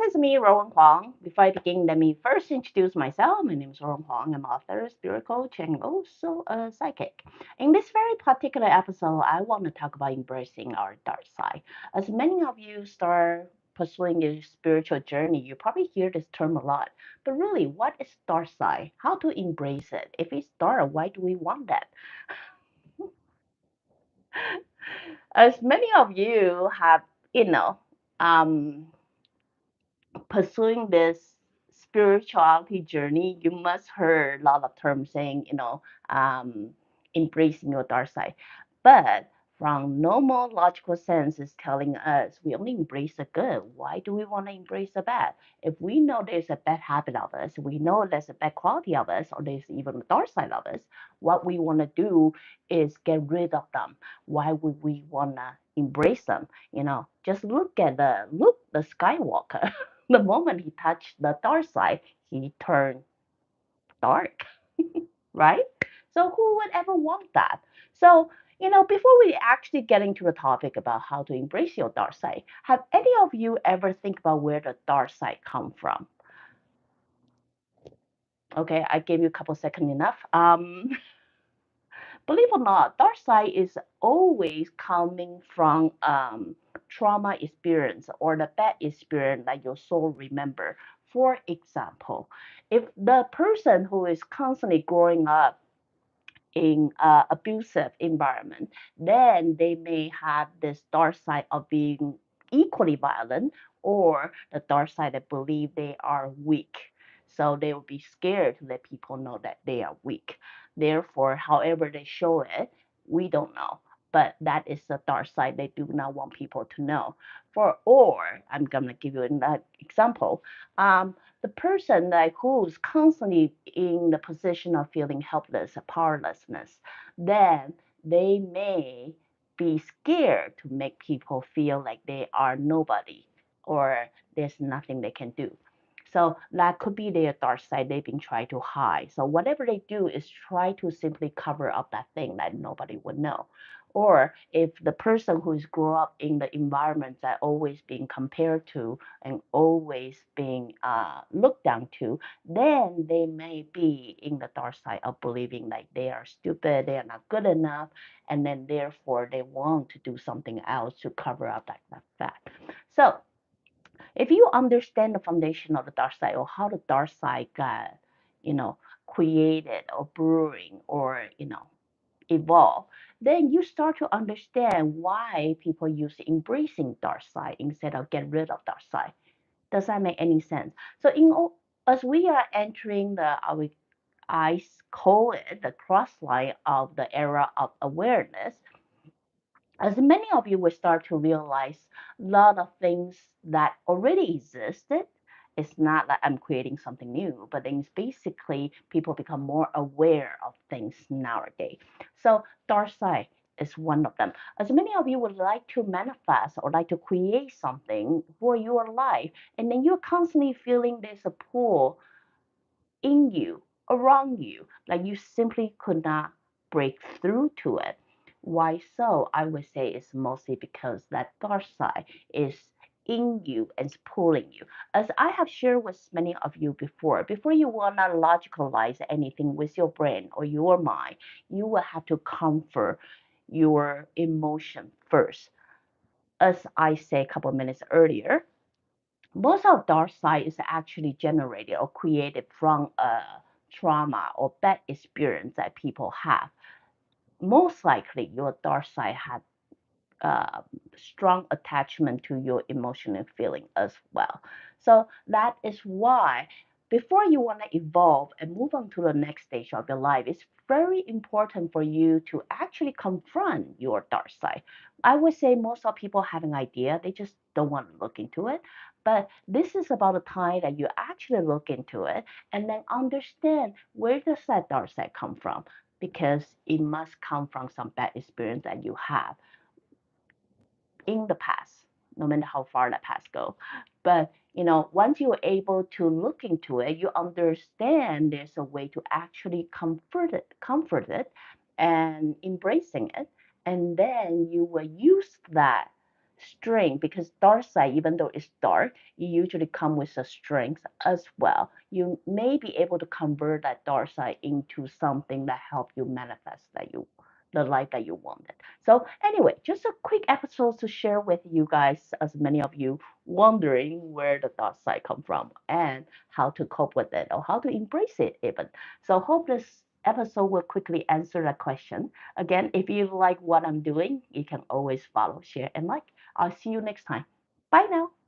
with me, Ruowen Huang. Before I begin, let me first introduce myself. My name is Ruowen Huang. I'm an author, spirit coach, and also a psychic. In this very particular episode, I want to talk about embracing our dark side. As many of you start pursuing your spiritual journey, you probably hear this term a lot. But really, what is dark side? How to embrace it? If it's dark, why do we want that? As many of you have, you know, um, pursuing this spirituality journey, you must heard a lot of terms saying, embracing your dark side. But from normal logical sense is telling us we only embrace the good. Why do we want to embrace the bad? If we know there's a bad habit of us, we know there's a bad quality of us, or there's even a dark side of us, what we want to do is get rid of them. Why would we want to embrace them? Just look the Skywalker. The moment he touched the dark side, he turned dark, right? So who would ever want that? So, before we actually get into the topic about how to embrace your dark side, have any of you ever think about where the dark side come from? Okay, I gave you a couple seconds enough. Believe it or not, dark side is always coming from trauma experience or the bad experience that your soul remember. For example, if the person who is constantly growing up in abusive environment, then they may have this dark side of being equally violent or the dark side that believe they are weak. So they will be scared to let people know that they are weak. Therefore, however they show it, we don't know. But that is the dark side they do not want people to know. Or I'm gonna give you an example. The person like who's constantly in the position of feeling helpless, powerlessness, then they may be scared to make people feel like they are nobody or there's nothing they can do. So that could be their dark side they've been trying to hide. So whatever they do is try to simply cover up that thing that nobody would know. Or if the person who's grew up in the environment that always being compared to and always being looked down to, then they may be in the dark side of believing like they are stupid, they are not good enough, and then therefore they want to do something else to cover up that fact. So if you understand the foundation of the dark side or how the dark side got, you know, created or brewing or, evolve, then you start to understand why people use embracing dark side instead of get rid of dark side. Does that make any sense? So as we are entering I call it the cross line of the era of awareness, as many of you will start to realize a lot of things that already existed. It's not like I'm creating something new, but things basically people become more aware of things nowadays. So dark side is one of them. As many of you would like to manifest or like to create something for your life, and then you're constantly feeling there's a pull in you, around you, like you simply could not break through to it. Why so? I would say it's mostly because that dark side is in you and it's pulling you. As I have shared with many of you before you want to logicalize anything with your brain or your mind, you will have to comfort your emotion first. As I said a couple of minutes earlier, most of dark side is actually generated or created from a trauma or bad experience that people have. Most likely, your dark side had strong attachment to your emotional feeling as well. So that is why before you want to evolve and move on to the next stage of your life, it's very important for you to actually confront your dark side. I would say most of people have an idea, they just don't want to look into it. But this is about the time that you actually look into it and then understand where does that dark side come from, because it must come from some bad experience that you have in the past, no matter how far that past go. But once you're able to look into it, you understand there's a way to actually comfort it, and embracing it, and then you will use that strength, because dark side, even though it's dark, it usually come with a strength as well. You may be able to convert that dark side into something that help you manifest the life that you wanted. So anyway, just a quick episode to share with you guys, as many of you wondering where the dark side come from and how to cope with it or how to embrace it even. So hope this episode will quickly answer that question. Again, if you like what I'm doing, you can always follow, share, and like. I'll see you next time. Bye now.